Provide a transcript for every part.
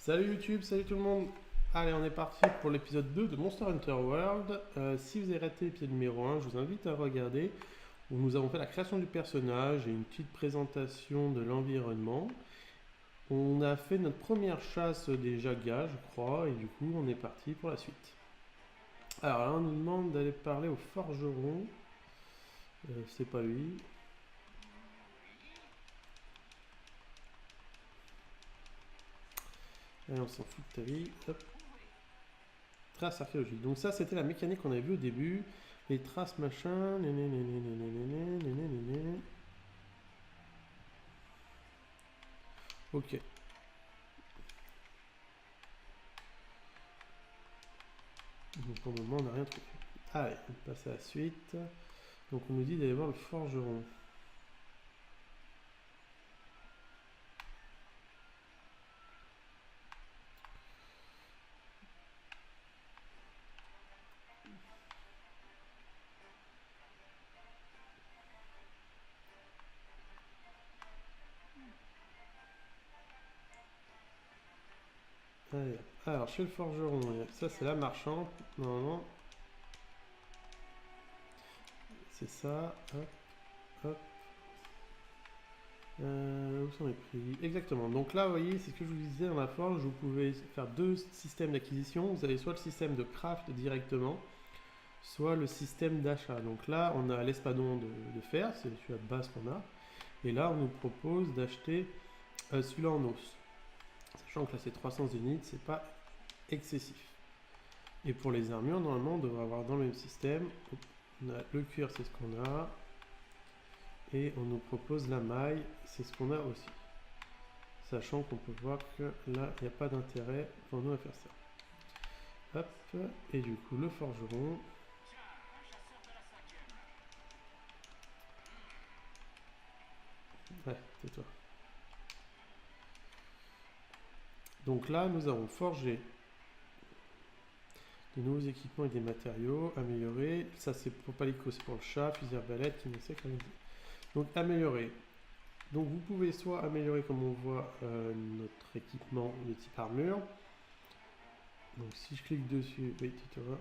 Salut YouTube, salut tout le monde. Allez, on est parti pour l'épisode 2 de Monster Hunter World. Si vous avez raté l'épisode numéro 1, je vous invite à regarder où nous avons fait la création du personnage et une petite présentation de l'environnement. On a fait notre première chasse des Jagas, je crois, et du coup on est parti pour la suite. Alors là on nous demande d'aller parler au forgeron. C'est pas lui. Allez, on s'en fout de ta vie. Hop. Traces archéologiques. Donc ça c'était la mécanique qu'on avait vue au début. Les traces machin. Ok. Donc pour le moment on n'a rien trouvé. Allez, on passe à la suite. Donc on nous dit d'aller voir le forgeron. Allez, alors chez le forgeron, ça c'est la marchande, normalement. C'est ça, hop, hop. Où sont les prix? Exactement, donc là vous voyez, c'est ce que je vous disais dans la forge, vous pouvez faire deux systèmes d'acquisition. Vous avez soit le système de craft directement, soit le système d'achat. Donc là on a l'espadon de fer, c'est celui-là de base qu'on a. Et là on nous propose d'acheter celui-là en os. Sachant que là c'est 300 unités, c'est pas excessif. Et pour les armures, normalement, on devrait avoir dans le même système. On a le cuir, c'est ce qu'on a. Et on nous propose la maille, c'est ce qu'on a aussi. Sachant qu'on peut voir que là, il n'y a pas d'intérêt pour nous à faire ça. Hop, et du coup, le forgeron. Ouais, c'est toi. Donc là, nous avons forgé de nouveaux équipements et des matériaux améliorés. Ça, c'est pour Palico, c'est pour le chat, fusil arbalète, qui ne sait qu'à donc améliorer. Donc vous pouvez soit améliorer comme on voit notre équipement de type armure. Donc si je clique dessus, oui tu vois.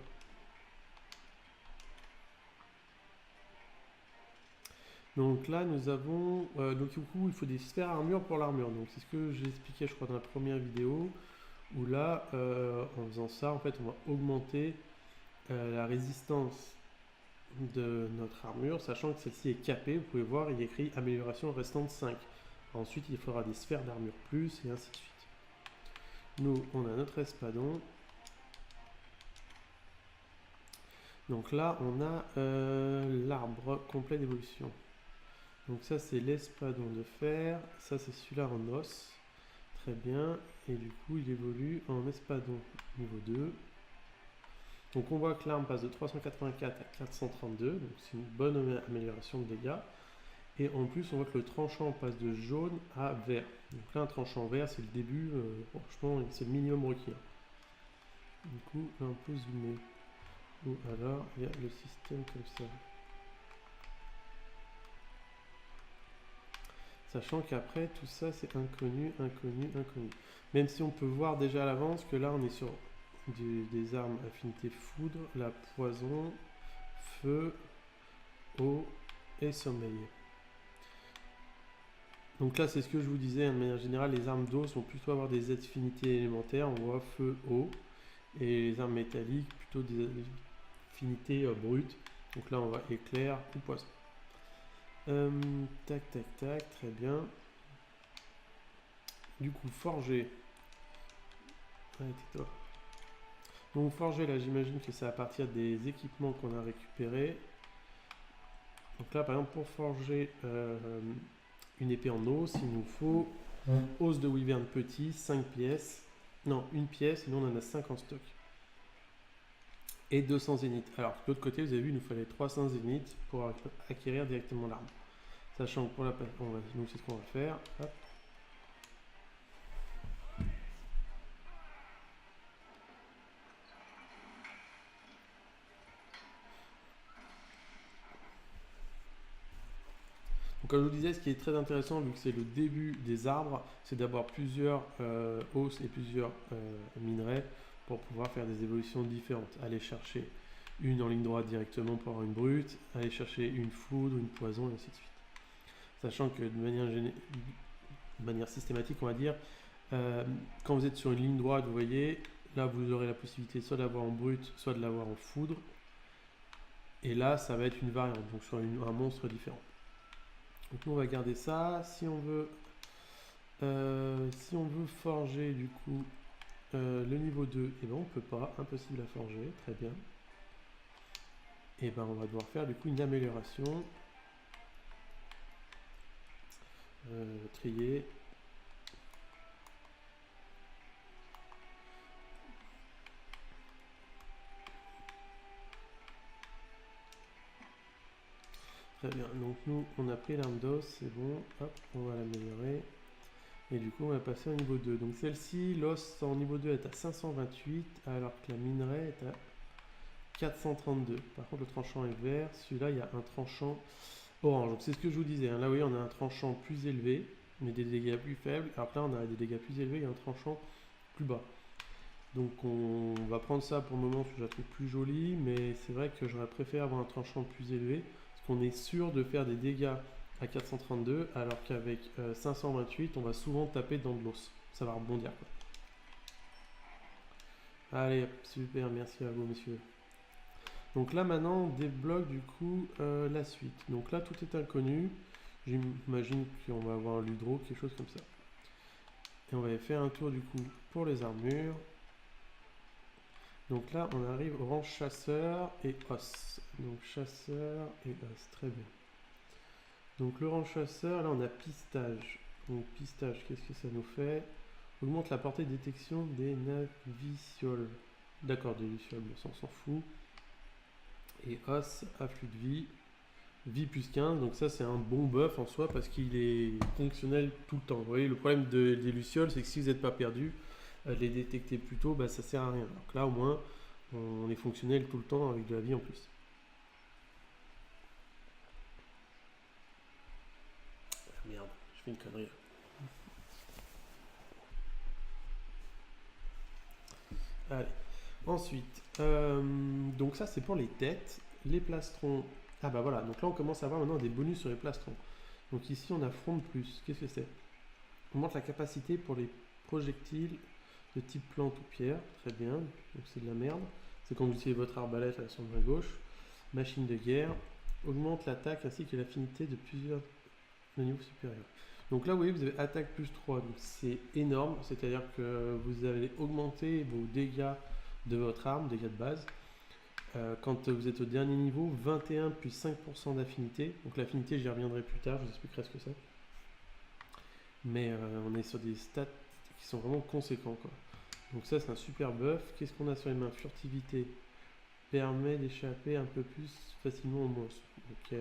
Donc là nous avons, donc du coup il faut des sphères armure pour l'armure. Donc c'est ce que j'ai expliqué je crois dans la première vidéo. Où là en faisant ça en fait on va augmenter la résistance de notre armure. Sachant que celle-ci est capée, vous pouvez voir il est écrit amélioration restante 5. Ensuite il faudra des sphères d'armure plus et ainsi de suite. Nous on a notre espadon. Donc là, on a l'arbre complet d'évolution. Donc ça, c'est l'espadon de fer. Ça, c'est celui-là en os. Très bien. Et du coup, il évolue en espadon niveau 2. Donc on voit que l'arme passe de 384 à 432. Donc c'est une bonne amélioration de dégâts. Et en plus, on voit que le tranchant passe de jaune à vert. Donc là, un tranchant vert, c'est le début. Franchement, c'est le minimum requis. Du coup, là, on peut zoomer. Ou alors il y a le système comme ça. Sachant qu'après tout ça c'est inconnu, inconnu, inconnu. Même si on peut voir déjà à l'avance que là on est sur des armes affinité foudre, la poison, feu, eau et sommeil. Donc là c'est ce que je vous disais, de manière générale les armes d'eau vont plutôt avoir des affinités élémentaires, on voit feu, eau, et les armes métalliques plutôt des affinités brutes. Donc là on voit éclair ou poison. Tac tac tac, très bien. Du coup forger. Ouais, tais-toi. Donc forger là j'imagine que c'est à partir des équipements qu'on a récupérés. Donc là par exemple pour forger une épée en os, il nous faut os de wyvern petit, 5 pièces. Non, une pièce, et nous on en a 5 en stock. Et 200 zéniths. Alors de l'autre côté vous avez vu il nous fallait 300 zéniths pour acquérir directement l'arme. Sachant que pour la nous c'est ce qu'on va faire. Hop. Donc, comme je vous disais, ce qui est très intéressant, vu que c'est le début des arbres, c'est d'avoir plusieurs hausses et plusieurs minerais pour pouvoir faire des évolutions différentes. Aller chercher une en ligne droite directement pour avoir une brute, aller chercher une foudre, une poison, et ainsi de suite. Sachant que de manière systématique, on va dire, quand vous êtes sur une ligne droite, vous voyez, là vous aurez la possibilité soit d'avoir en brute, soit de l'avoir en foudre. Et là, ça va être une variante, donc sur un monstre différent. Donc nous, on va garder ça. Si on veut forger du coup le niveau 2, et ben on peut pas, impossible à forger, très bien. Et ben on va devoir faire du coup une amélioration. Trier. Très bien, donc nous on a pris l'arme d'os, c'est bon, hop, on va l'améliorer. Et du coup on va passer au niveau 2. Donc celle-ci, l'os en niveau 2 est à 528, alors que la minerai est à 432. Par contre le tranchant est vert, celui-là il y a un tranchant orange. Donc c'est ce que je vous disais, hein. Là vous voyez on a un tranchant plus élevé, mais des dégâts plus faibles, alors que là on a des dégâts plus élevés et un tranchant plus bas. Donc on va prendre ça pour le moment parce que je la trouve plus jolie, mais c'est vrai que j'aurais préféré avoir un tranchant plus élevé, parce qu'on est sûr de faire des dégâts à 432, alors qu'avec 528 on va souvent taper dans de l'os. Ça va rebondir quoi. Allez, super, merci à vous messieurs. Donc là maintenant on débloque du coup la suite. Donc là tout est inconnu. J'imagine qu'on va avoir un ludro, quelque chose comme ça. Et on va faire un tour du coup pour les armures. Donc là on arrive au rang chasseur et os. Donc chasseur et os, très bien. Donc le rang chasseur, là on a pistage. Donc pistage, qu'est-ce que ça nous fait? Augmente la portée de détection des navicioles. D'accord, des lucioles, on s'en fout. Et os, afflux de vie. Vie plus 15, donc ça c'est un bon buff en soi parce qu'il est fonctionnel tout le temps. Vous voyez, le problème des lucioles, c'est que si vous n'êtes pas perdu, les détecter plus tôt, bah, ça sert à rien. Donc là au moins, on est fonctionnel tout le temps avec de la vie en plus. Ah, merde, je fais une connerie. Allez, ensuite, donc ça c'est pour les têtes, les plastrons. Ah bah voilà, donc là on commence à avoir maintenant des bonus sur les plastrons. Donc ici on a front de plus, qu'est-ce que c'est? On monte la capacité pour les projectiles de type plante ou pierre, très bien, donc c'est de la merde. C'est quand vous utilisez votre arbalète à son bras gauche. Machine de guerre, augmente l'attaque ainsi que l'affinité de plusieurs niveaux supérieurs. Donc là vous voyez vous avez attaque plus 3, donc c'est énorme, c'est-à-dire que vous allez augmenter vos dégâts de votre arme, dégâts de base. Quand vous êtes au dernier niveau, 21 plus 5% d'affinité. Donc l'affinité j'y reviendrai plus tard, je vous expliquerai ce que c'est. Mais on est sur des stats qui sont vraiment conséquents quoi. Donc ça c'est un super buff. Qu'est-ce qu'on a sur les mains? Furtivité permet d'échapper un peu plus facilement aux monstres. Ok.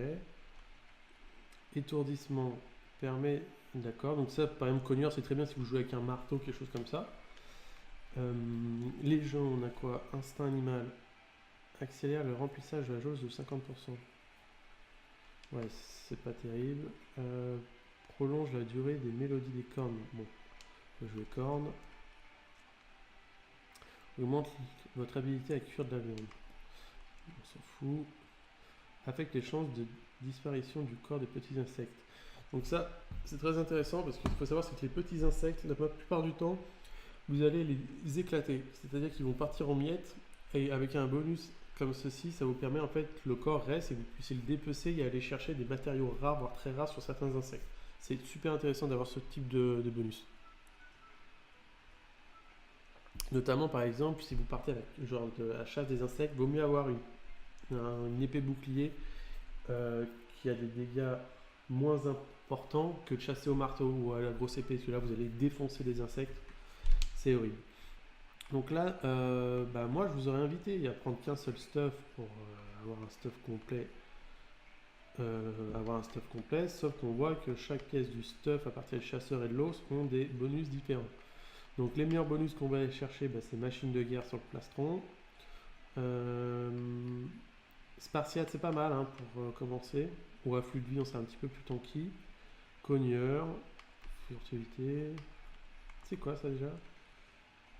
Étourdissement permet... D'accord, donc ça par exemple cogneur c'est très bien si vous jouez avec un marteau, quelque chose comme ça. Les gens, on a quoi? Instinct animal accélère le remplissage de la jauge de 50%. Ouais, c'est pas terrible. Prolonge la durée des mélodies des cornes. Bon, on peut jouer cornes. Augmente votre habilité à cuire de la viande. On s'en fout. Affecte les chances de disparition du corps des petits insectes. Donc ça, c'est très intéressant parce qu'il faut savoir c'est que les petits insectes, la plupart du temps, vous allez les éclater. C'est-à-dire qu'ils vont partir en miettes et avec un bonus comme ceci, ça vous permet en fait que le corps reste et que vous puissiez le dépecer et aller chercher des matériaux rares, voire très rares sur certains insectes. C'est super intéressant d'avoir ce type de bonus. Notamment par exemple, si vous partez avec genre de la chasse des insectes, il vaut mieux avoir une épée bouclier qui a des dégâts moins importants que de chasser au marteau ou à la grosse épée, parce que là vous allez défoncer des insectes, c'est horrible. Donc là, moi je vous aurais invité à prendre qu'un seul stuff pour avoir un stuff complet. Sauf qu'on voit que chaque pièce du stuff à partir du chasseur et de l'os ont des bonus différents. Donc les meilleurs bonus qu'on va aller chercher, c'est machine de guerre sur le plastron. Spartiate c'est pas mal pour commencer. Ou afflux de vie, on sera un petit peu plus tanky. Cogneur, furtivité. C'est quoi ça déjà?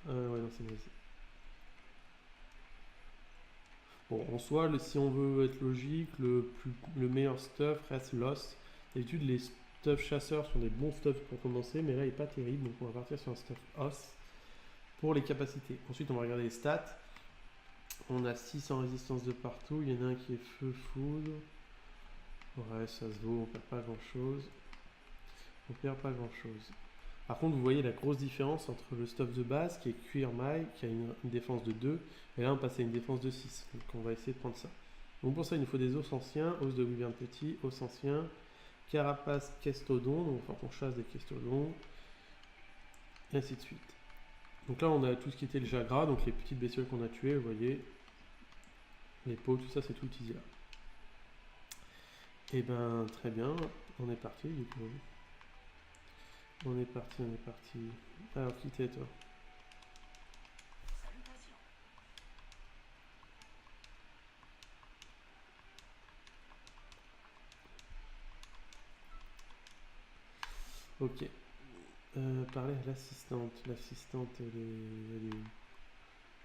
Ouais, non, c'est nazi. Bon, en soi, si on veut être logique, le meilleur stuff reste l'os. D'habitude, les stuff chasseurs sont des bons stuffs pour commencer, mais là, il n'est pas terrible, donc on va partir sur un stuff os pour les capacités. Ensuite, on va regarder les stats. On a 600 résistance de partout, il y en a un qui est feu, foudre. Ouais, ça se vaut, on perd pas grand chose. On perd pas grand chose. Par contre, vous voyez la grosse différence entre le stuff de base qui est cuir maille, qui a une défense de 2, et là on passe à une défense de 6. Donc on va essayer de prendre ça. Donc pour ça, il nous faut des os anciens, os de wyvern petit, os anciens, carapace, kestodon, donc enfin, on chasse des kestodons, et ainsi de suite. Donc là, on a tout ce qui était le jagras, donc les petites bestioles qu'on a tuées, vous voyez, les peaux, tout ça, c'est tout utilisé là. Et ben très bien, on est parti du coup. On est parti. Alors, qui t'es, toi? Ok. Parler à l'assistante. L'assistante, elle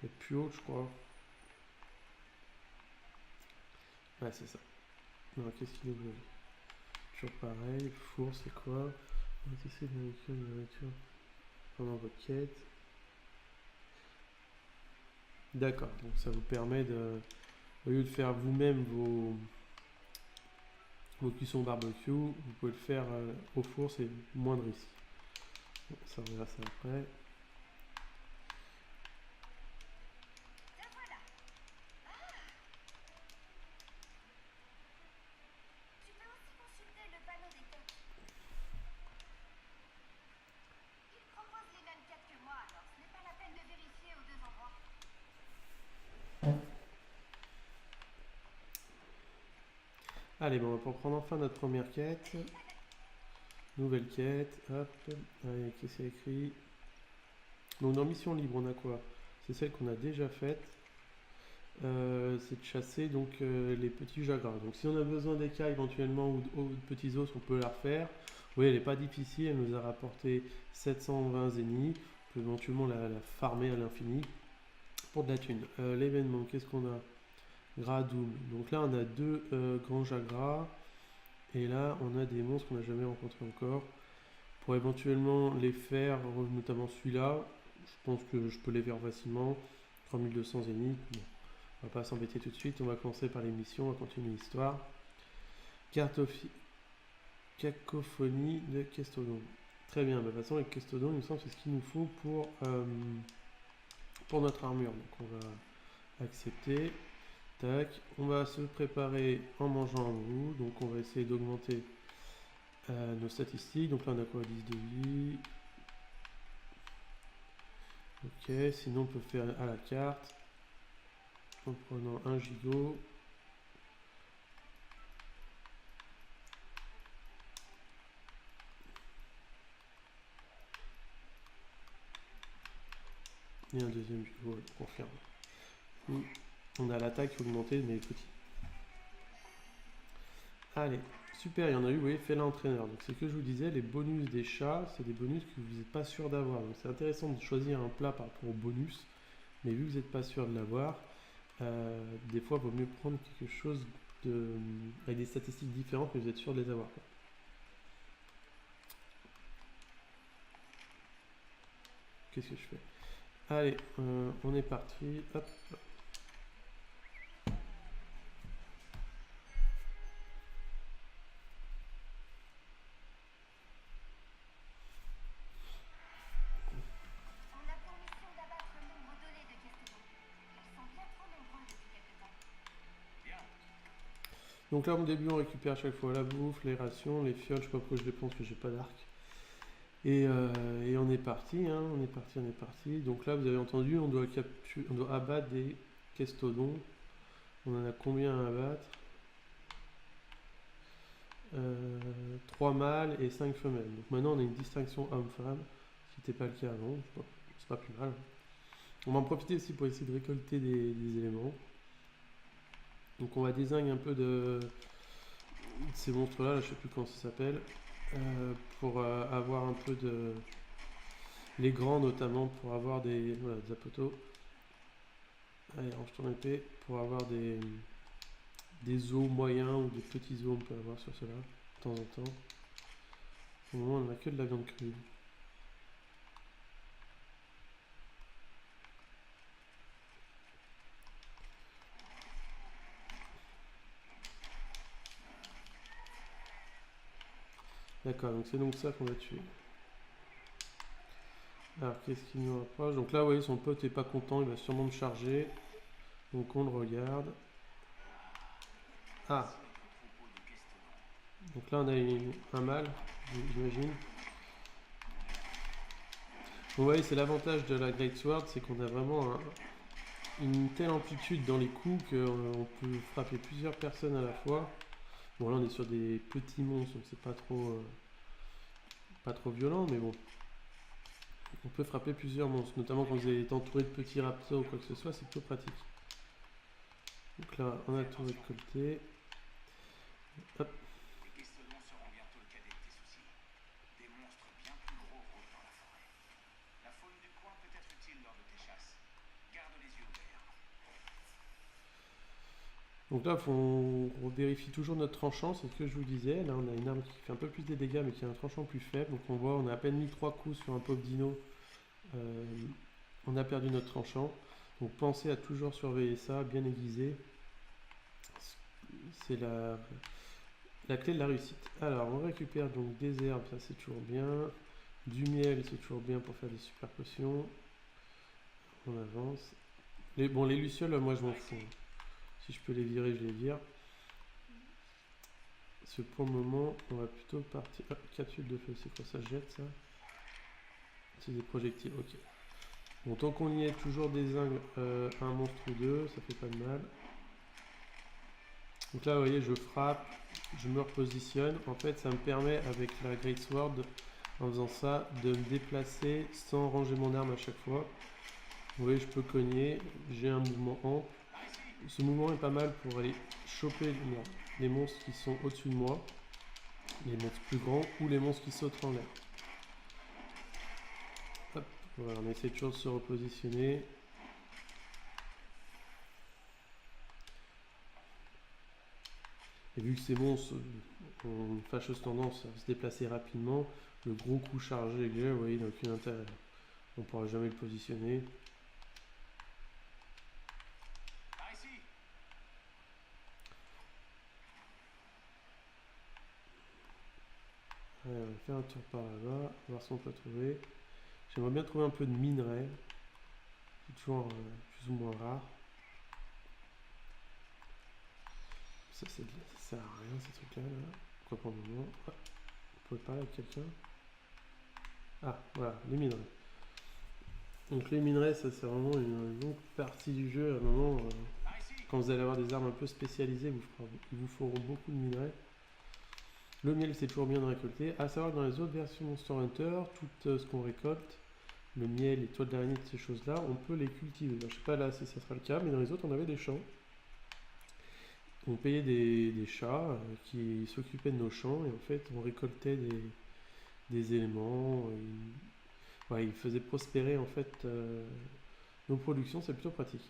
est plus haute, je crois. Ouais, c'est ça. Non, qu'est-ce qu'il nous veut? Toujours pareil. Four, c'est quoi? On va tester de la nourriture pendant votre quête. D'accord, donc ça vous permet de, au lieu de faire vous-même vos cuissons barbecue, vous pouvez le faire au four, c'est moindre ici. Bon, ça on verra ça après. Allez, bon, on va prendre enfin notre première quête. Nouvelle quête, hop. Allez, qu'est-ce qu'il y a écrit? Donc dans mission libre, on a quoi? C'est celle qu'on a déjà faite. C'est de chasser donc les petits jagras. Donc si on a besoin d'écailles éventuellement ou de petits os, on peut la refaire. Vous voyez, elle n'est pas difficile, elle nous a rapporté 720 zéniths. On peut éventuellement la farmer à l'infini pour de la thune. L'événement, qu'est-ce qu'on a? Gras double. Donc là, on a deux grands jagras. Et là, on a des monstres qu'on n'a jamais rencontrés encore. Pour éventuellement les faire, notamment celui-là, je pense que je peux les faire facilement. 3200 zéniths. Bon, on va pas s'embêter tout de suite. On va commencer par les missions, on va continuer l'histoire. Cacophonie de Kestodon. Très bien, bah, de toute façon, avec Kestodon, il me semble que c'est ce qu'il nous faut pour notre armure. Donc on va accepter. Tac, on va se préparer en mangeant un bout, donc on va essayer d'augmenter nos statistiques. Donc là on a quoi? 10 de vie. Ok, sinon on peut faire à la carte en prenant un gigot. Et un deuxième gigot, on confirme. On a l'attaque augmentée mais petit. Allez, super, il y en a eu, vous voyez, fais l'entraîneur. Donc c'est ce que je vous disais, les bonus des chats, c'est des bonus que vous n'êtes pas sûr d'avoir. Donc c'est intéressant de choisir un plat par rapport au bonus, mais vu que vous n'êtes pas sûr de l'avoir, des fois il vaut mieux prendre quelque chose avec des statistiques différentes, mais vous êtes sûr de les avoir. Qu'est-ce que je fais? Allez, on est parti. Hop. Donc là, au début, on récupère à chaque fois la bouffe, les rations, les fioles. Je sais pas pourquoi je les prends parce que j'ai pas d'arc. Et on est parti, hein, on est parti. Donc là, vous avez entendu, on doit abattre des kestodons. On en a combien à abattre? 3 mâles et 5 femelles. Donc maintenant, on a une distinction homme-femme, ce qui n'était pas le cas avant. C'est pas plus mal. On va en profiter aussi pour essayer de récolter des éléments. Donc on va désigner un peu ces monstres-là, là, je sais plus comment ça s'appelle, pour avoir un peu de... Les grands notamment, pour avoir des... Voilà, des apotos. Allez, range ton épée, pour avoir des os moyens ou des petits os, on peut avoir sur cela, de temps en temps. Au moment, on n'a que de la viande crue. D'accord, donc c'est donc ça qu'on va tuer. Alors, qu'est-ce qui nous rapproche? Donc là, vous voyez, son pote est pas content, il va sûrement me charger. Donc on le regarde. Ah, donc là on a un mâle, j'imagine. Vous voyez, c'est l'avantage de la Great Sword, c'est qu'on a vraiment une telle amplitude dans les coups qu'on peut frapper plusieurs personnes à la fois. Bon, là on est sur des petits monstres, donc c'est pas trop violent, mais bon. On peut frapper plusieurs monstres, notamment quand vous êtes entouré de petits raptors ou quoi que ce soit, c'est plutôt pratique. Donc là, on a tout récolté. Hop. Donc là, on vérifie toujours notre tranchant, c'est ce que je vous disais. Là, on a une arme qui fait un peu plus de dégâts, mais qui a un tranchant plus faible. Donc on voit, on a à peine mis 3 coups sur un pauvre dino. On a perdu notre tranchant. Donc pensez à toujours surveiller ça, bien aiguiser. C'est la clé de la réussite. Alors, on récupère donc des herbes, ça c'est toujours bien. Du miel, c'est toujours bien pour faire des super potions. On avance. Les lucioles, moi je m'en fous. Si je peux les virer, je les vire. Parce que pour le moment, on va plutôt partir... Ah, capsule de feu, c'est quoi ça? Jette ça? C'est des projectiles, ok. Bon, tant qu'on y est, toujours des ungles, un monstre ou deux, ça fait pas de mal. Donc là, vous voyez, je frappe, je me repositionne. En fait, ça me permet, avec la Great Sword, en faisant ça, de me déplacer sans ranger mon arme à chaque fois. Vous voyez, je peux cogner, j'ai un mouvement ample. Ce mouvement est pas mal pour aller choper les monstres qui sont au-dessus de moi, les monstres plus grands ou les monstres qui sautent en l'air. Hop, voilà, on essaie toujours de se repositionner. Et vu que ces monstres ont une fâcheuse tendance à se déplacer rapidement, le gros coup chargé que j'ai, vous voyez, il n'a aucun intérêt. On ne pourra jamais le positionner. Allez, on va faire un tour par là-bas, voir si on peut trouver. J'aimerais bien trouver un peu de minerais. C'est toujours plus ou moins rare. Ça sert à rien ces trucs-là. Là. Quoi pour le moment. Ah, on peut parler avec quelqu'un. Ah, voilà, les minerais. Donc les minerais, ça c'est vraiment une longue partie du jeu. À un moment, quand vous allez avoir des armes un peu spécialisées, ils vous feront beaucoup de minerais. Le miel, c'est toujours bien de récolter. À savoir que dans les autres versions Monster Hunter, tout ce qu'on récolte, le miel, les toiles d'araignée, ces choses-là, on peut les cultiver. Alors, je sais pas là si ça sera le cas, mais dans les autres, on avait des champs. On payait des chats qui s'occupaient de nos champs et en fait, on récoltait des éléments. Ouais, ils faisaient prospérer en fait nos productions, c'est plutôt pratique.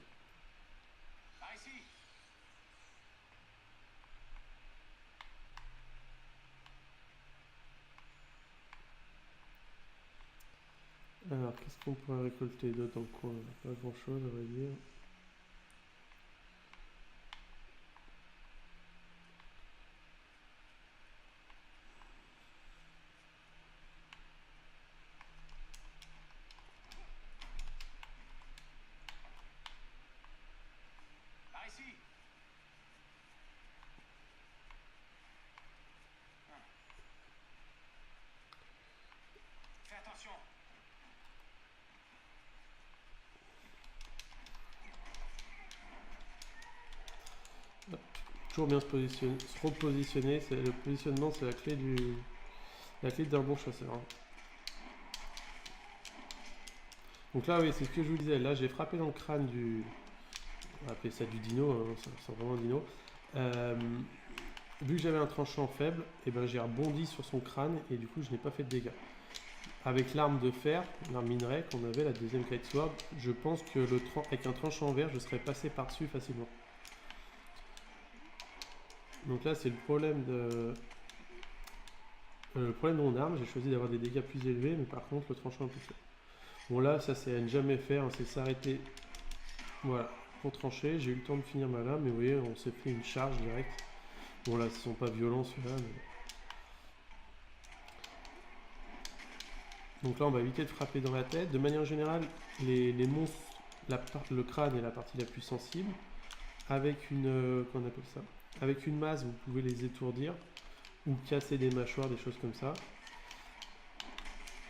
Alors, qu'est-ce qu'on pourrait récolter d'autre dans le coin? Pas grand chose, à vrai dire. Hop. Toujours bien se repositionner. Le positionnement, c'est la clé d'un bon chasseur. Donc là, oui, c'est ce que je vous disais. Là, j'ai frappé dans le crâne on va appeler ça du dino, hein, c'est vraiment un dino. vu que j'avais un tranchant faible, et ben j'ai rebondi sur son crâne et du coup je n'ai pas fait de dégâts. Avec l'arme de fer, l'arme minerai qu'on avait, la deuxième Great Sword, je pense que avec un tranchant vert, je serais passé par-dessus facilement. Donc là, c'est le problème de mon arme. J'ai choisi d'avoir des dégâts plus élevés, mais par contre, le tranchant un peu faible. Bon, là, ça c'est à ne jamais faire, hein, c'est s'arrêter. Voilà, pour trancher. J'ai eu le temps de finir ma lame, mais vous voyez, on s'est pris une charge directe. Bon, là, ce sont pas violents ceux-là, mais... Donc là, on va éviter de frapper dans la tête. De manière générale, les monstres, le crâne est la partie la plus sensible. Avec une, qu'on appelle ça, avec une masse, vous pouvez les étourdir ou casser des mâchoires, des choses comme ça.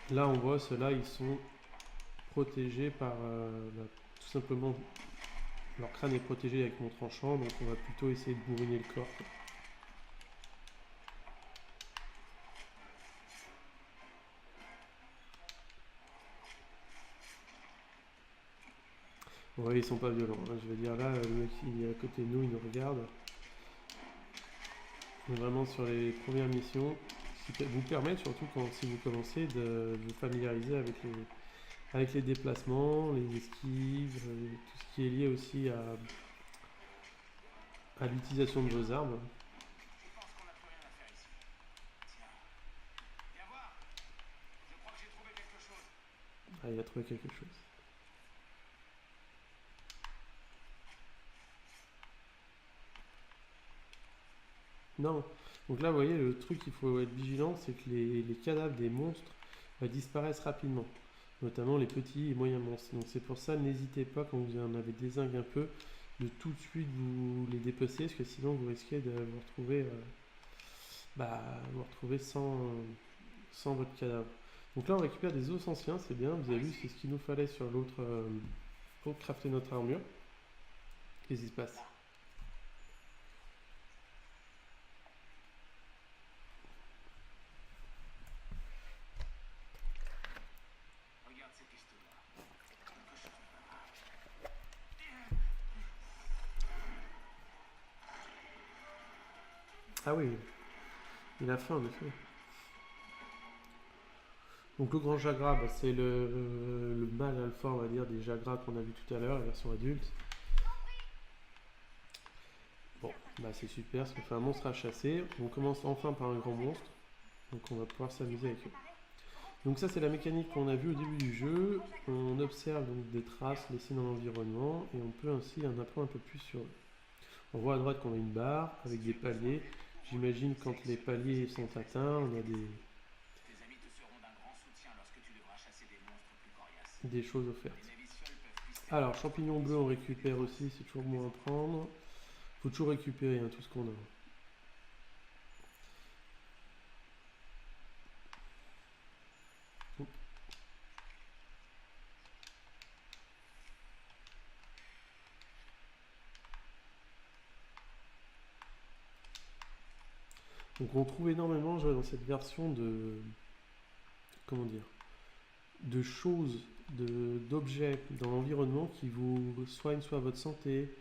Là, on voit ceux-là, ils sont protégés par, tout simplement, leur crâne est protégé avec mon tranchant, donc on va plutôt essayer de bourriner le corps. Ouais, ils sont pas violents, hein. Je veux dire, là, le mec il est à côté de nous, il nous regarde. On est vraiment sur les premières missions, ce qui vous permet, surtout si vous commencez, de vous familiariser avec les déplacements, les esquives, tout ce qui est lié aussi à l'utilisation de vos armes. Ah, il a trouvé quelque chose. Non. Donc là, vous voyez, le truc qu'il faut être vigilant, c'est que les cadavres des monstres disparaissent rapidement. Notamment les petits et moyens monstres. Donc c'est pour ça, n'hésitez pas, quand vous en avez dézingue un peu, de tout de suite vous les dépecer, parce que sinon vous risquez de vous retrouver sans votre cadavre. Donc là, on récupère des os anciens, c'est bien. Vous avez vu, c'est ce qu'il nous fallait sur l'autre pour crafter notre armure. Qu'est-ce qui se passe? Ah oui, il a faim en effet. Donc le grand Jagras, c'est le mâle alpha, on va dire, des Jagras qu'on a vu tout à l'heure, la version adulte. Bon, c'est super, ça fait un monstre à chasser. On commence enfin par un grand monstre, donc on va pouvoir s'amuser avec eux. Donc ça, c'est la mécanique qu'on a vue au début du jeu. On observe donc des traces laissées dans l'environnement et on peut ainsi en apprendre un peu plus sur eux. On voit à droite qu'on a une barre avec des paliers. J'imagine quand les paliers sont atteints, on a des choses offertes. Alors, champignons bleus, on récupère aussi, c'est toujours bon à prendre. Faut toujours récupérer tout ce qu'on a. Donc on trouve énormément dans cette version comment dire, de choses, d'objets dans l'environnement qui vous soignent soit votre santé,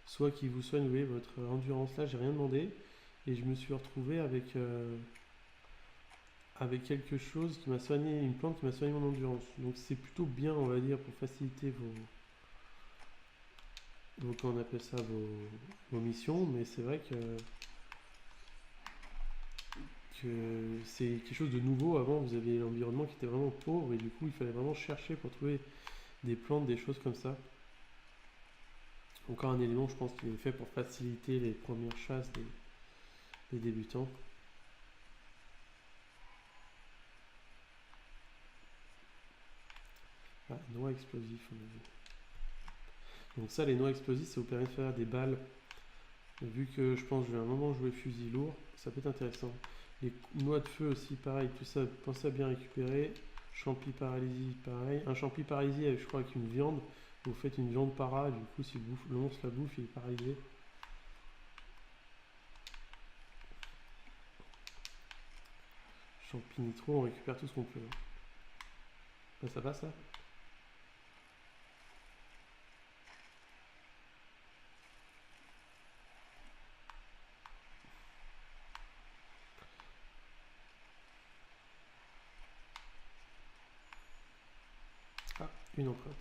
soit qui vous soignent votre endurance. Là, j'ai rien demandé et je me suis retrouvé avec quelque chose qui m'a soigné, une plante qui m'a soigné mon endurance. Donc c'est plutôt bien, on va dire, pour faciliter comment on appelle ça, vos missions, mais c'est vrai que c'est quelque chose de nouveau. Avant, vous aviez l'environnement qui était vraiment pauvre et du coup, il fallait vraiment chercher pour trouver des plantes, des choses comme ça. Encore un élément, je pense, qui est fait pour faciliter les premières chasses des débutants. Ah, noix explosifs, on a vu. Donc ça, les noix explosifs, ça vous permet de faire des balles. Vu que je pense que je vais à un moment jouer fusil lourd, ça peut être intéressant. Les noix de feu aussi, pareil, tout ça, pensez à bien récupérer. Champi paralysie, pareil. Un champi paralysie, je crois, avec une viande. Vous faites une viande para, du coup, si le monstre la bouffe, il est paralysé. Champi nitro, on récupère tout ce qu'on peut. Ça va, ça? une empreinte.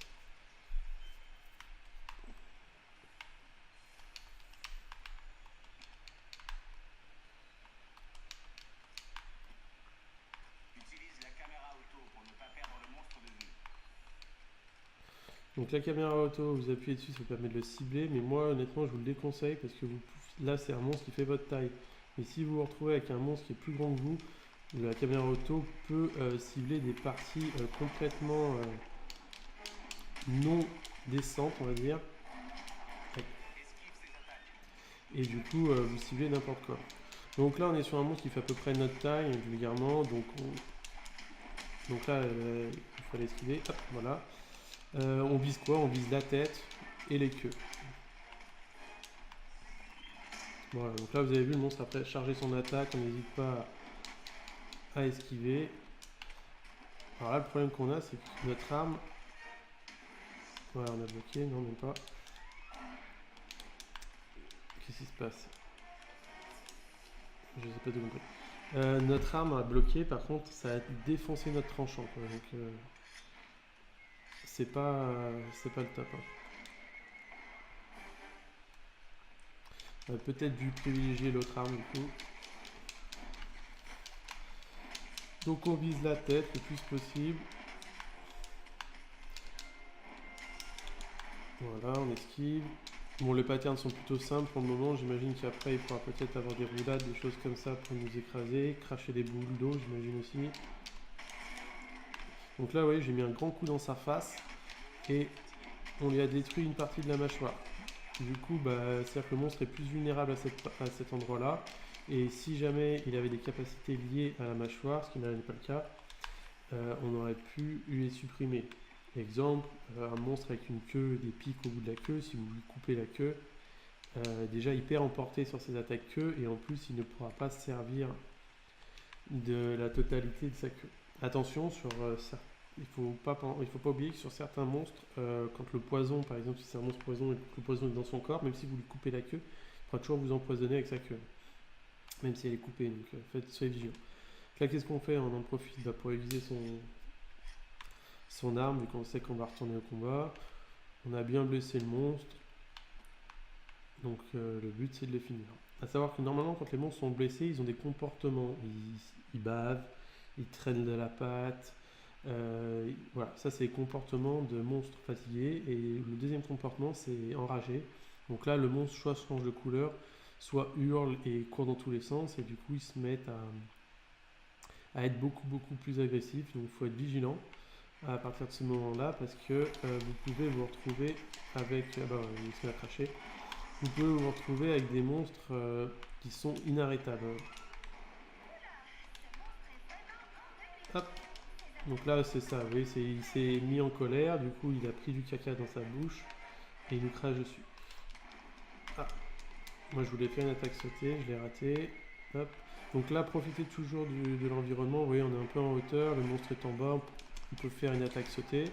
Donc la caméra auto, vous appuyez dessus, ça vous permet de le cibler, mais moi honnêtement je vous le déconseille parce que là c'est un monstre qui fait votre taille. Mais si vous vous retrouvez avec un monstre qui est plus grand que vous, la caméra auto peut cibler des parties complètement non décentes, on va dire. Et du coup vous ciblez n'importe quoi. Donc là on est sur un monstre qui fait à peu près notre taille, vulgairement, donc là il faut l'esquiver, hop, voilà. On vise quoi? On vise la tête et les queues. Voilà, donc là vous avez vu le monstre après charger son attaque, on n'hésite pas à esquiver. Alors là le problème qu'on a c'est que notre arme... Voilà, on a bloqué, non même pas. Qu'est-ce qui se passe? Je sais pas de compris. Notre arme a bloqué, par contre ça a défoncé notre tranchant quoi, donc c'est pas le top hein. Peut-être dû privilégier l'autre arme du coup. Donc on vise la tête le plus possible. Voilà, on esquive. Bon, les patterns sont plutôt simples pour le moment. J'imagine qu'après il faudra peut-être avoir des roulades, des choses comme ça pour nous écraser. Cracher des boules d'eau, j'imagine aussi. Donc là, vous voyez, j'ai mis un grand coup dans sa face. Et on lui a détruit une partie de la mâchoire. Du coup, c'est-à-dire que le monstre est plus vulnérable à cet endroit-là. Et si jamais il avait des capacités liées à la mâchoire, ce qui n'est pas le cas, on aurait pu les supprimer. Exemple, un monstre avec une queue, des pics au bout de la queue, si vous lui coupez la queue, déjà il perd en portée sur ses attaques queue et en plus il ne pourra pas se servir de la totalité de sa queue. Attention, il faut pas oublier que sur certains monstres, quand le poison, par exemple si c'est un monstre poison et que le poison est dans son corps, même si vous lui coupez la queue, il pourra toujours vous empoisonner avec sa queue, même si elle est coupée, donc soyez vigilants. Là qu'est-ce qu'on fait? On en profite pour aiguiser son arme, vu qu'on sait qu'on va retourner au combat. On a bien blessé le monstre, donc le but c'est de le finir. A savoir que normalement quand les monstres sont blessés, ils ont des comportements, ils bavent, ils traînent de la patte, voilà, ça c'est les comportements de monstres fatigués. Et le deuxième comportement c'est enragé. Donc là le monstre soit change de couleur, soit hurle et court dans tous les sens, et du coup ils se mettent à être beaucoup plus agressifs, donc il faut être vigilant à partir de ce moment-là, parce que vous pouvez vous retrouver avec... il se met à cracher. Vous pouvez vous retrouver avec des monstres qui sont inarrêtables. Hop. Donc là c'est ça, vous voyez, il s'est mis en colère, du coup il a pris du caca dans sa bouche et il nous crache dessus. Ah. Moi je voulais faire une attaque sautée, je l'ai raté. Hop. Donc là profitez toujours de l'environnement, vous voyez on est un peu en hauteur, le monstre est en bas, on peut faire une attaque sautée.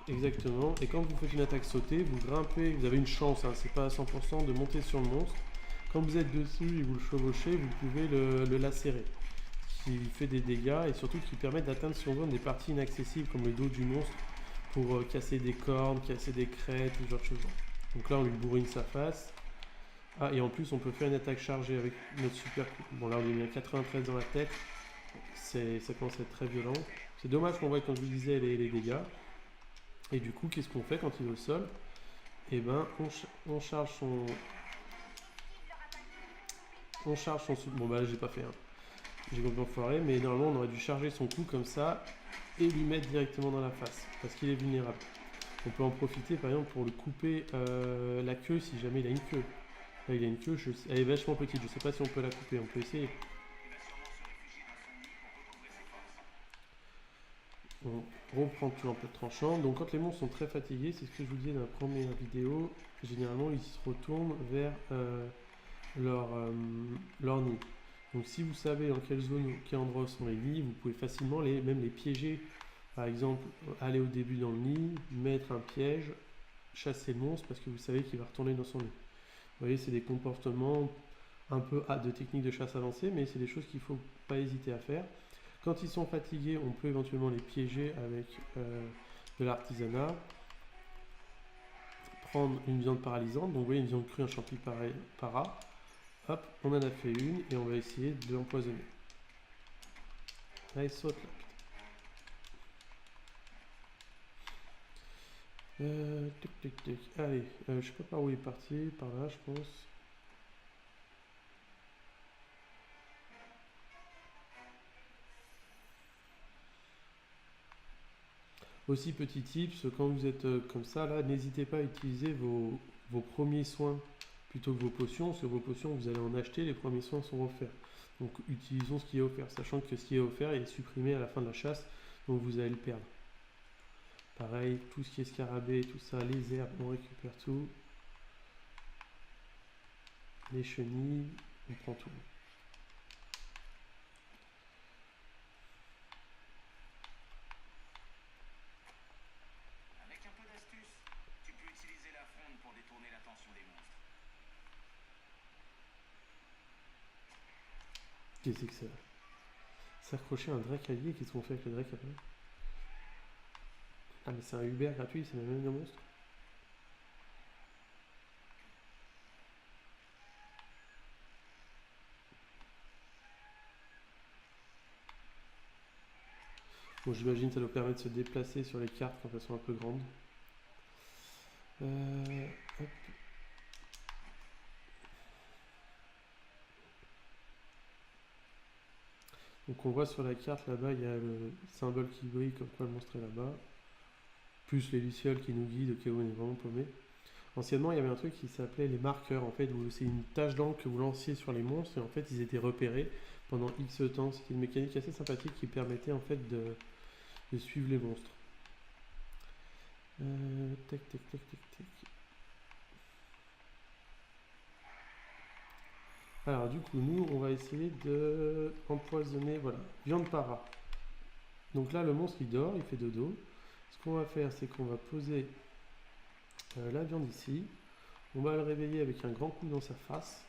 Exactement. Et quand vous faites une attaque sautée, vous grimpez, vous avez une chance, hein, c'est pas à 100% de monter sur le monstre. Quand vous êtes dessus et vous le chevauchez, vous pouvez le lacérer, qui fait des dégâts et surtout qui permet d'atteindre si on veut des parties inaccessibles comme le dos du monstre pour casser des cornes, casser des crêtes, ce genre de choses. Donc là on lui bourrine sa face. Ah, et en plus on peut faire une attaque chargée avec notre super coup. Bon là on lui a mis un 93 dans la tête, ça commence à être très violent. C'est dommage qu'on voit, comme je vous disais, les dégâts. Et du coup, qu'est-ce qu'on fait quand il est au sol? Et ben, on charge son... Bon bah là, j'ai pas fait, hein. J'ai complètement foiré, mais normalement, on aurait dû charger son coup comme ça et lui mettre directement dans la face, parce qu'il est vulnérable. On peut en profiter, par exemple, pour le couper la queue, si jamais il a une queue. Là, il a une queue, elle est vachement petite, je sais pas si on peut la couper, on peut essayer. On reprend toujours un peu de tranchant. Donc quand les monstres sont très fatigués, c'est ce que je vous disais dans la première vidéo, généralement ils se retournent vers leur nid. Donc si vous savez dans quelle zone, quel endroit sont les nids, vous pouvez facilement même les piéger. Par exemple, aller au début dans le nid, mettre un piège, chasser le monstre parce que vous savez qu'il va retourner dans son nid. Vous voyez, c'est des comportements un peu de technique de chasse avancée, mais c'est des choses qu'il ne faut pas hésiter à faire. Quand ils sont fatigués, on peut éventuellement les piéger avec de l'artisanat. Prendre une viande paralysante, donc vous voyez une viande crue, un champi para. Hop, on en a fait une et on va essayer de l'empoisonner. Là, il saute là. Allez, je sais pas par où il est parti, par là je pense. Aussi petit tips, quand vous êtes comme ça là, n'hésitez pas à utiliser vos premiers soins plutôt que vos potions, parce que vos potions vous allez en acheter, les premiers soins sont offerts. Donc utilisons ce qui est offert, sachant que ce qui est offert est supprimé à la fin de la chasse, donc vous allez le perdre. Pareil, tout ce qui est scarabée, tout ça, les herbes, on récupère tout. Les chenilles, on prend tout. Avec un peu d'astuce, tu peux utiliser la fronde pour détourner l'attention des monstres. Qu'est-ce que c'est que ça? S'accrocher à un dracalier, qu'est-ce qu'on fait avec le drac après? Ah mais c'est un Uber gratuit, c'est même un monstre. Bon, j'imagine que ça doit permettre de se déplacer sur les cartes quand elles sont un peu grandes. Hop. Donc on voit sur la carte là-bas, il y a le symbole qui brille comme quoi le monstre est là-bas. Plus les lucioles qui nous guident au cas où on est vraiment paumé. Anciennement, il y avait un truc qui s'appelait les marqueurs, en fait, où c'est une tache d'encre que vous lanciez sur les monstres, et en fait, ils étaient repérés pendant X temps. C'était une mécanique assez sympathique qui permettait, en fait, de suivre les monstres. Tac, tac, tac, tac, tac. Alors, du coup, nous, on va essayer de empoisonner, voilà, viande para. Donc là, le monstre, il dort, il fait dodo. Ce qu'on va faire, c'est qu'on va poser la viande ici. On va le réveiller avec un grand coup dans sa face.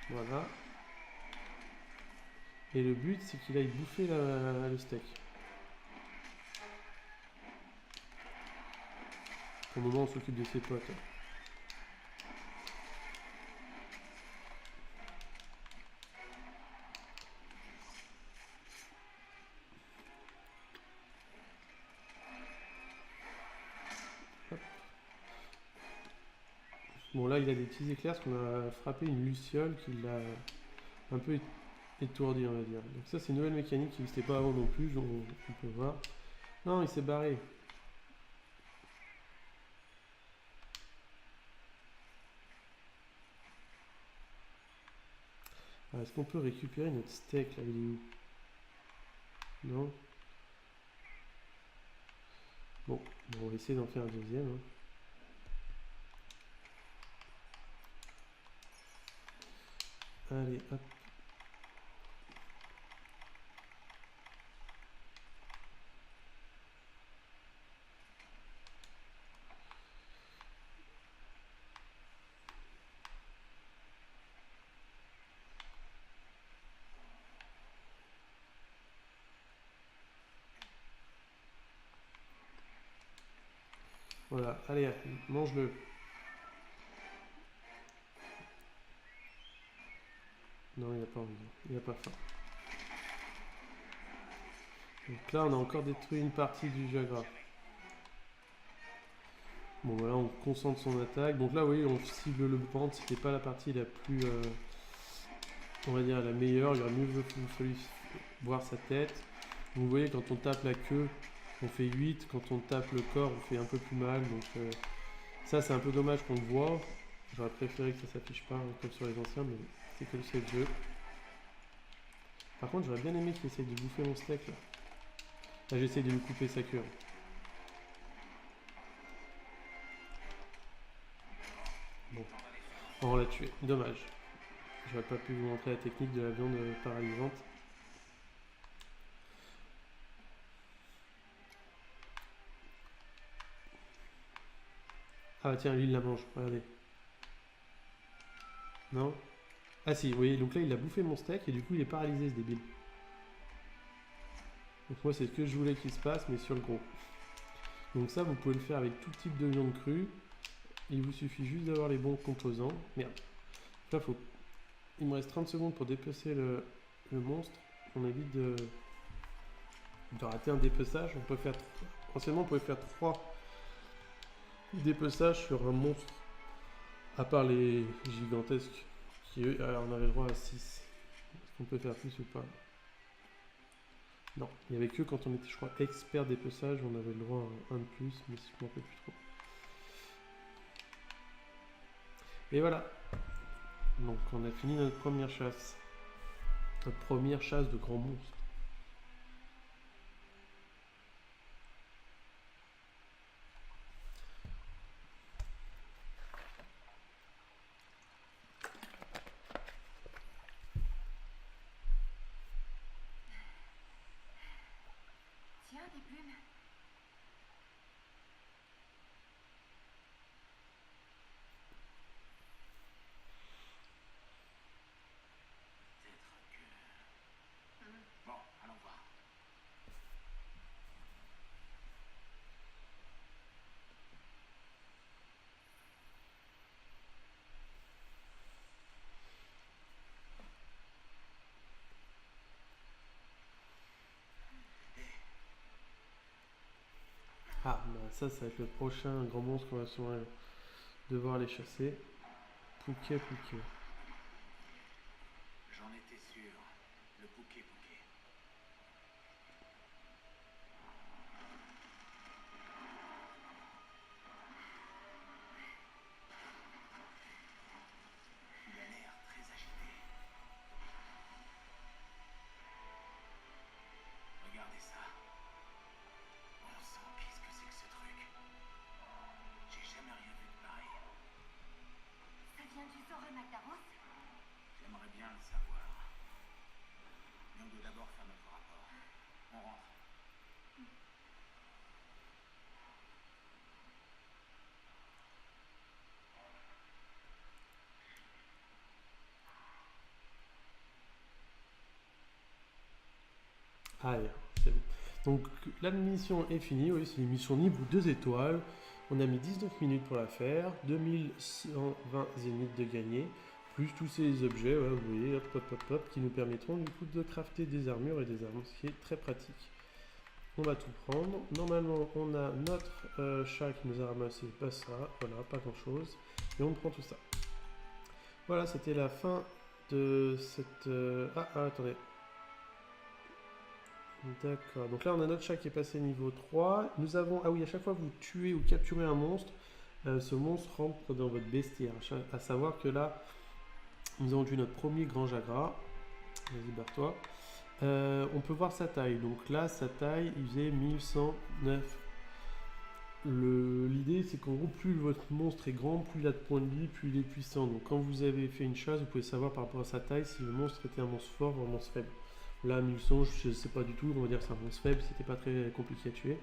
Voilà. Et le but, c'est qu'il aille bouffer le steak. Pour le moment, on s'occupe de ses potes. Hop. Bon, là, il a des petits éclairs parce qu'on a frappé une luciole qui l'a un peu étourdi, on va dire. Donc ça, c'est une nouvelle mécanique qui n'existait pas avant non plus, on peut voir. Non, il s'est barré. Est-ce qu'on peut récupérer notre steak là? Il est où? Non. Bon, on va essayer d'en faire un deuxième. Hein. Allez, hop. Voilà, allez, mange-le. Non, il n'a pas envie, il n'a pas faim. Donc là, on a encore détruit une partie du Jagra. Bon, voilà, on concentre son attaque. Donc là, vous voyez, on cible le ventre. C'était pas la partie la plus, on va dire, la meilleure. Il aurait mieux fallu voir sa tête. Donc, vous voyez, quand on tape la queue, on fait 8. Quand on tape le corps, on fait un peu plus mal. Donc ça, c'est un peu dommage qu'on le voit. J'aurais préféré que ça s'affiche pas comme sur les anciens, mais c'est comme c'est le jeu. Par contre, j'aurais bien aimé qu'il essaye de bouffer mon steak là. Là, j'essaie de lui couper sa queue. Bon, on l'a tué. Dommage. J'aurais pas pu vous montrer la technique de la viande paralysante. Ah bah tiens, lui il la mange, regardez. Non? Ah si, vous voyez, donc là il a bouffé mon steak et du coup il est paralysé ce débile. Donc moi c'est ce que je voulais qu'il se passe, mais sur le gros. Donc ça vous pouvez le faire avec tout type de viande crue. Il vous suffit juste d'avoir les bons composants. Merde. Là il me reste 30 secondes pour dépecer le monstre. On évite de rater un dépeçage. On peut faire... Anciennement on pouvait faire 3 dépeçages sur un monstre. À part les gigantesques. Qui eux, on avait le droit à 6. Est-ce qu'on peut faire plus ou pas? Non, il n'y avait que quand on était, je crois, expert dépeçage, on avait le droit à un de plus, mais je ne m'en rappelle plus trop. Et voilà. Donc on a fini notre première chasse. Notre première chasse de grands monstres. Tiens, des plumes. Peut-être que... Bon, allons voir. Ah, bah ça va être le prochain grand monstre qu'on va sûrement devoir aller chasser. Pouquet. J'en étais sûr. Le Pouquet. Il a l'air très agité. Regardez ça. Bon sang, qu'est-ce que c'est que ce truc? J'ai jamais rien vu de pareil. Ça vient du Zoran Magdaros? J'aimerais bien le savoir. Mais on doit d'abord faire notre rapport. On rentre. Allez, c'est bon. Donc la mission est finie, oui, c'est une mission niveau 2 étoiles. On a mis 19 minutes pour la faire, 2120 zéniths de gagner, plus tous ces objets, ouais, vous voyez, hop, qui nous permettront du coup de crafter des armures et des armes, ce qui est très pratique. On va tout prendre. Normalement, on a notre chat qui nous a ramassé, pas ça, voilà, pas grand chose. Et on prend tout ça. Voilà, c'était la fin de cette... attendez. D'accord, donc là on a notre chat qui est passé niveau 3. Nous avons, ah oui, à chaque fois que vous tuez ou capturez un monstre, ce monstre rentre dans votre bestiaire. À savoir que là, nous avons tué notre premier grand jagras. Vas-y, barre-toi. On peut voir sa taille. Donc là, sa taille, il faisait 1109. L'idée, c'est qu'en gros, plus votre monstre est grand, plus il a de points de vie, plus il est puissant. Donc quand vous avez fait une chasse, vous pouvez savoir par rapport à sa taille si le monstre était un monstre fort ou un monstre faible. Là, 1100, je ne sais pas du tout, on va dire que c'est un monstre faible, c'était pas très compliqué à tuer.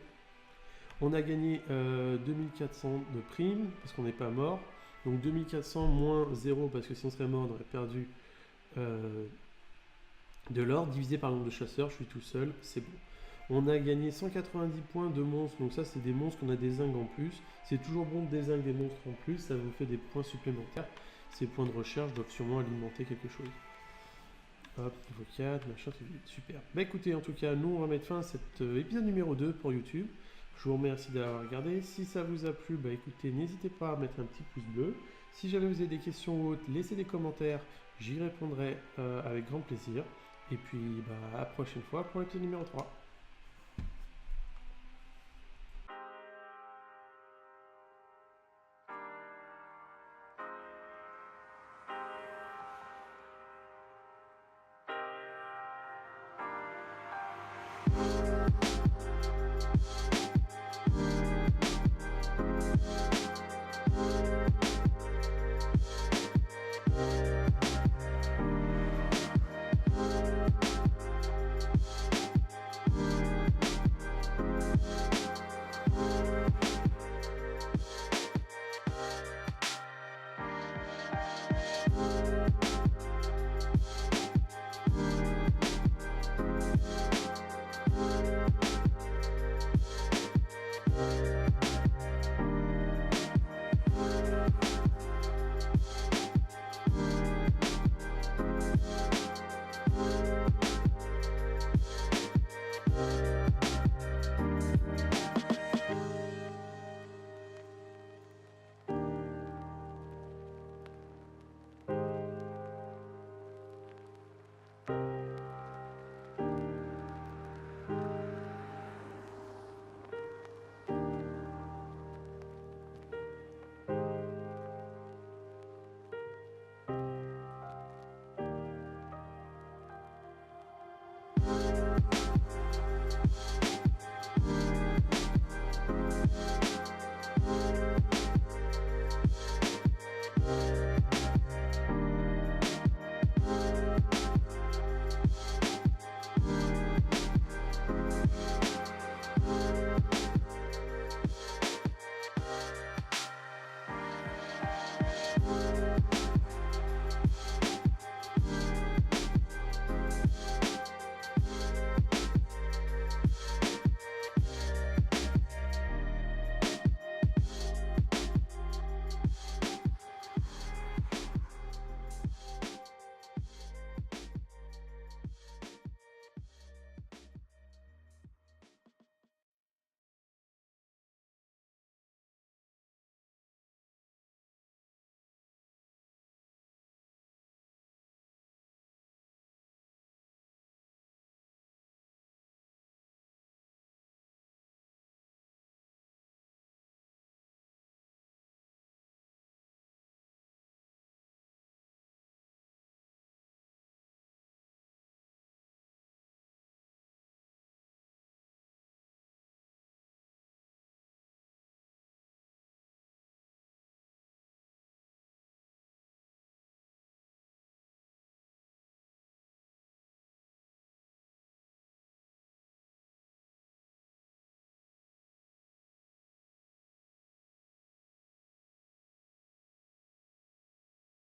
On a gagné 2400 de primes, parce qu'on n'est pas mort. Donc 2400 moins 0, parce que si on serait mort, on aurait perdu de l'or, divisé par le nombre de chasseurs, je suis tout seul, c'est bon. On a gagné 190 points de monstres, donc ça c'est des monstres qu'on a dézingue en plus. C'est toujours bon de dézingue des monstres en plus, ça vous fait des points supplémentaires. Ces points de recherche doivent sûrement alimenter quelque chose. Hop, niveau 4, machin, super. Bah écoutez, en tout cas, nous on va mettre fin à cet épisode numéro 2 pour YouTube. Je vous remercie d'avoir regardé. Si ça vous a plu, bah écoutez, n'hésitez pas à mettre un petit pouce bleu. Si jamais vous avez des questions ou autres, laissez des commentaires, j'y répondrai avec grand plaisir. Et puis, bah, à la prochaine fois pour l'épisode numéro 3.